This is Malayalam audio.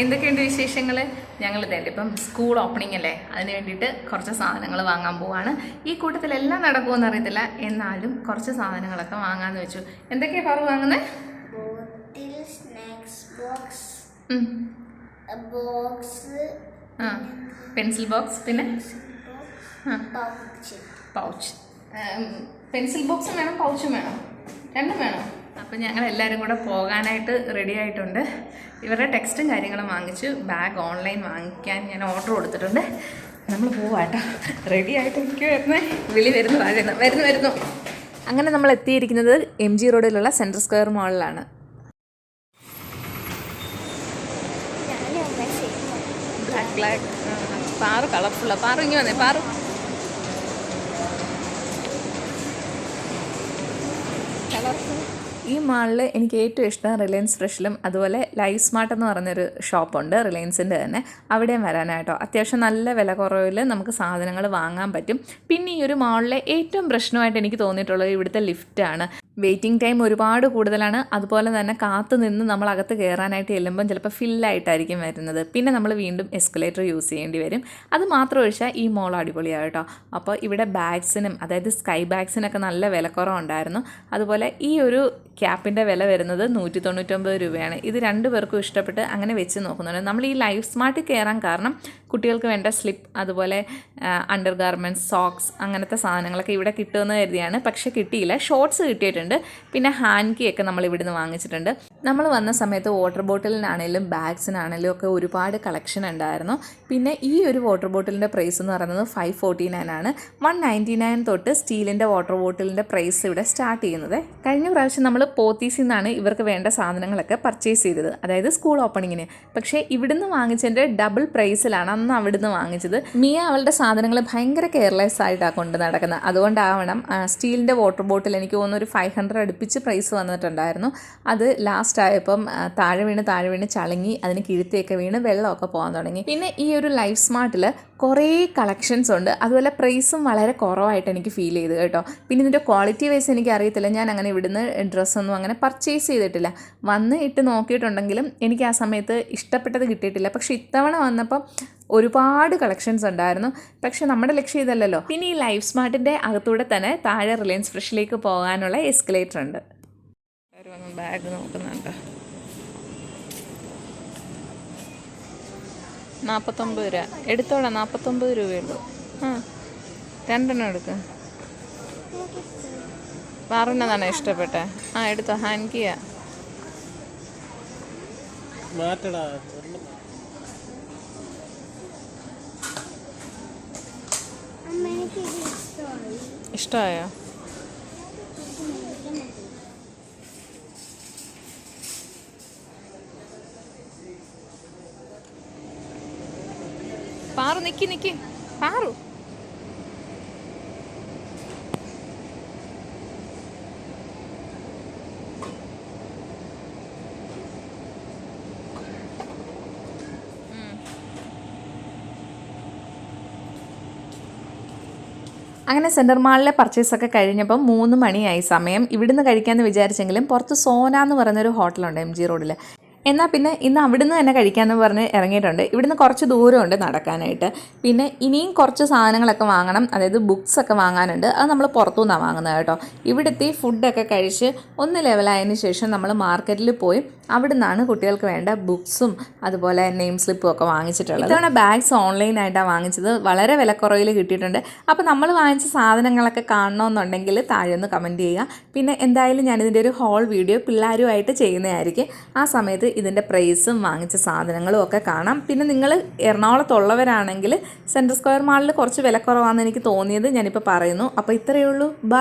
എന്തൊക്കെയുണ്ട് വിശേഷങ്ങൾ? ഞങ്ങൾ ഇതേണ്ട ഇപ്പം സ്കൂൾ ഓപ്പണിംഗ് അല്ലേ, അതിന് വേണ്ടിയിട്ട് കുറച്ച് സാധനങ്ങൾ വാങ്ങാൻ പോവാണ്. ഈ കൂട്ടത്തിലെല്ലാം നടക്കുമെന്ന് അറിയത്തില്ല, എന്നാലും കുറച്ച് സാധനങ്ങളൊക്കെ വാങ്ങാമെന്ന് വെച്ചു. എന്തൊക്കെയാണ് പറ വാങ്ങുന്നത്? പെൻസിൽ ബോക്സ്, പിന്നെ പൗച്ച്. പെൻസിൽ ബോക്സും വേണം, പൗച്ചും വേണം, രണ്ടും വേണം. അപ്പം ഞങ്ങൾ എല്ലാവരും കൂടെ പോകാനായിട്ട് റെഡി ആയിട്ടുണ്ട്. ഇവരുടെ ടെക്സ്റ്റും കാര്യങ്ങളും വാങ്ങിച്ചു. ബാഗ് ഓൺലൈൻ വാങ്ങിക്കാൻ ഞാൻ ഓർഡർ കൊടുത്തിട്ടുണ്ട്. നമ്മൾ പോവാട്ടോ, റെഡി ആയിട്ട് എനിക്ക് വിളി വരുന്നു. അങ്ങനെ നമ്മൾ എത്തിയിരിക്കുന്നത് MG റോഡിലുള്ള സെൻട്രൽ സ്ക്വയർ മാളിലാണ്. ബ്ലാക്ക് പാറു കളർഫുള്ളാണ്. പാറു ഇങ്ങനെ വന്നേ, പാറു. ഈ മാളിൽ എനിക്ക് ഏറ്റവും ഇഷ്ടം റിലയൻസ് ഫ്രഷിലും അതുപോലെ ലൈഫ് സ്മാർട്ട് എന്ന് പറഞ്ഞൊരു ഷോപ്പുണ്ട്, റിലയൻസിൻ്റെ തന്നെ. അവിടെയും വരാനായിട്ടോ അത്യാവശ്യം നല്ല വില കുറവിൽ നമുക്ക് സാധനങ്ങൾ വാങ്ങാൻ പറ്റും. പിന്നെ ഈ ഒരു മാളിലെ ഏറ്റവും പ്രശ്നമായിട്ട് എനിക്ക് തോന്നിയിട്ടുള്ളത് ഇവിടുത്തെ ലിഫ്റ്റാണ്. വെയിറ്റിംഗ് ടൈം ഒരുപാട് കൂടുതലാണ്. അതുപോലെ തന്നെ കാത്തു നിന്ന് നമ്മൾ അകത്ത് കയറാനായിട്ട് ചെല്ലുമ്പം ചിലപ്പോൾ ഫില്ലായിട്ടായിരിക്കും വരുന്നത്. പിന്നെ നമ്മൾ വീണ്ടും എസ്കലേറ്റർ യൂസ് ചെയ്യേണ്ടി വരും. അത് മാത്രം ഒഴിച്ചാൽ ഈ മോൾ അടിപൊളിയാണ് കേട്ടോ. അപ്പോൾ ഇവിടെ ബാഗ്സിനും, അതായത് സ്കൈ ബാഗ്സിനൊക്കെ നല്ല വിലക്കുറവുണ്ടായിരുന്നു. അതുപോലെ ഈ ഒരു ക്യാപ്പിൻ്റെ വില വരുന്നത് 199 രൂപയാണ്. ഇത് രണ്ടു പേർക്കും ഇഷ്ടപ്പെട്ട് അങ്ങനെ വെച്ച് നോക്കുന്നുണ്ട്. നമ്മൾ ഈ ലൈഫ് സ്മാർട്ടിൽ കയറാൻ കാരണം കുട്ടികൾക്ക് വേണ്ട സ്ലിപ്പ്, അതുപോലെ അണ്ടർ ഗാർമെൻറ്റ്സ്, സോക്സ്, അങ്ങനത്തെ സാധനങ്ങളൊക്കെ ഇവിടെ കിട്ടുമെന്ന് കരുതിയാണ്. പക്ഷേ കിട്ടിയില്ല. ഷോർട്സ് കിട്ടിയിട്ടുണ്ട്. പിന്നെ ഹാൻഡ് കീ ഒക്കെ നമ്മൾ ഇവിടുന്ന് വാങ്ങിച്ചിട്ടുണ്ട്. നമ്മൾ വന്ന സമയത്ത് വാട്ടർ ബോട്ടിലിനാണേലും ബാഗ്സിനാണേലും ഒക്കെ ഒരുപാട് കളക്ഷൻ ഉണ്ടായിരുന്നു. പിന്നെ ഈ ഒരു വാട്ടർ ബോട്ടിലിൻ്റെ പ്രൈസ് എന്ന് പറയുന്നത് 549 ആണ്. 199 തൊട്ട് സ്റ്റീലിൻ്റെ വാട്ടർ ബോട്ടിലിൻ്റെ പ്രൈസ് ഇവിടെ സ്റ്റാർട്ട് ചെയ്യുന്നത്. കഴിഞ്ഞ പ്രാവശ്യം നമ്മൾ പോത്തീസിൽ നിന്നാണ് ഇവർക്ക് വേണ്ട സാധനങ്ങളൊക്കെ പർച്ചേസ് ചെയ്തത്, അതായത് സ്കൂൾ ഓപ്പണിങ്ങിന്. പക്ഷേ ഇവിടുന്ന് വാങ്ങിച്ചതിൻ്റെ ഡബിൾ പ്രൈസിലാണ് അന്ന് അവിടുന്ന് വാങ്ങിച്ചത്. മിയ അവളുടെ സാധനങ്ങൾ ഭയങ്കര കെയർലെസ് ആയിട്ടാണ് കൊണ്ട് നടക്കുന്നത്. അതുകൊണ്ടാവണം സ്റ്റീലിൻ്റെ വാട്ടർ ബോട്ടിൽ എനിക്ക് തോന്നുന്നു ഒരു 500 അടുപ്പിച്ച് പ്രൈസ് വന്നിട്ടുണ്ടായിരുന്നു. അത് ലാസ്റ്റ് ആയപ്പം താഴെ വീണ് ചളങ്ങി, അതിന് കിഴുത്തിയൊക്കെ വീണ് വെള്ളമൊക്കെ പോകാൻ തുടങ്ങി. പിന്നെ ഈ ഒരു ലൈഫ് സ്മാർട്ടിൽ കുറേ കളക്ഷൻസ് ഉണ്ട്. അതുപോലെ പ്രൈസും വളരെ കുറവായിട്ട് എനിക്ക് ഫീൽ ചെയ്തു കേട്ടോ. പിന്നെ ഇതിൻ്റെ ക്വാളിറ്റി വൈസ് എനിക്ക് അറിയത്തില്ല. ഞാൻ അങ്ങനെ ഇവിടുന്ന് ഡ്രസ്സൊന്നും അങ്ങനെ പർച്ചേസ് ചെയ്തിട്ടില്ല. വന്ന് ഇട്ട് നോക്കിയിട്ടുണ്ടെങ്കിലും എനിക്ക് ആ സമയത്ത് ഇഷ്ടപ്പെട്ടത് കിട്ടിയിട്ടില്ല. പക്ഷേ ഇത്തവണ വന്നപ്പം ഒരുപാട് കളക്ഷൻസ് ഉണ്ടായിരുന്നു. പക്ഷെ നമ്മുടെ ലക്ഷ്യം ഇതല്ലല്ലോ. പിന്നെ ഈ ലൈഫ് സ്മാർട്ടിൻ്റെ അകത്തൂടെ തന്നെ താഴെ റിലയൻസ് ഫ്രഷിലേക്ക് പോകാനുള്ള എസ്കലേറ്റർ ഉണ്ട്. ബാഗ് നോക്കുന്നുണ്ട്. 49 രൂപ എടുത്തോളാം. 49 രൂപയുള്ളൂ. രണ്ടെണ്ണം എടുക്കുക. പറഞ്ഞതാണ് ഇഷ്ടപ്പെട്ടെ. എടുത്തോ. ഹാൻഡ് കീയാ. ഇഷ്ടമായോ? പാറു നിക്ക് പാറു. അങ്ങനെ സെൻറ്റർ മാളിലെ പർച്ചേസൊക്കെ കഴിഞ്ഞപ്പം 3 മണിയായി സമയം. ഇവിടുന്ന് കഴിക്കാമെന്ന് വിചാരിച്ചെങ്കിലും പുറത്ത് സോന എന്ന് പറയുന്നൊരു ഹോട്ടലുണ്ട് MG റോഡിൽ. എന്നാൽ പിന്നെ ഇന്ന് അവിടുന്ന് തന്നെ കഴിക്കാമെന്ന് പറഞ്ഞ് ഇറങ്ങിയിട്ടുണ്ട്. ഇവിടുന്ന് കുറച്ച് ദൂരമുണ്ട് നടക്കാനായിട്ട്. പിന്നെ ഇനിയും കുറച്ച് സാധനങ്ങളൊക്കെ വാങ്ങണം, അതായത് ബുക്സൊക്കെ വാങ്ങാനുണ്ട്. അത് നമ്മൾ പുറത്തുനിന്നാണ് വാങ്ങുന്നത് കേട്ടോ. ഇവിടുത്തെ ഫുഡൊക്കെ കഴിച്ച് ഒന്ന് ലെവലായതിന് ശേഷം നമ്മൾ മാർക്കറ്റിൽ പോയി അവിടെ നിന്നാണ് കുട്ടികൾക്ക് വേണ്ട ബുക്സും അതുപോലെ നെയിം സ്ലിപ്പും ഒക്കെ വാങ്ങിച്ചിട്ടുള്ളത്. ഇത്തവണ ബാഗ്സ് ഓൺലൈനായിട്ടാണ് വാങ്ങിച്ചത്. വളരെ വിലക്കുറവിൽ കിട്ടിയിട്ടുണ്ട്. അപ്പോൾ നമ്മൾ വാങ്ങിച്ച സാധനങ്ങളൊക്കെ കാണണമെന്നുണ്ടെങ്കിൽ താഴെ ഒന്ന് കമൻറ്റ് ചെയ്യുക. പിന്നെ എന്തായാലും ഞാനിതിൻ്റെ ഒരു ഹോൾ വീഡിയോ പിള്ളേരുമായിട്ട് ചെയ്യുന്നതായിരിക്കും. ആ സമയത്ത് ഇതിൻ്റെ പ്രൈസും വാങ്ങിച്ച സാധനങ്ങളും ഒക്കെ കാണാം. പിന്നെ നിങ്ങൾ എറണാകുളത്തുള്ളവരാണെങ്കിൽ സെൻട്രൽ സ്ക്വയർ മാളിൽ കുറച്ച് വിലക്കുറവാണെന്ന് എനിക്ക് തോന്നിയത് ഞാനിപ്പോൾ പറയുന്നു. അപ്പോൾ ഇത്രയേ ഉള്ളൂ. ബൈ.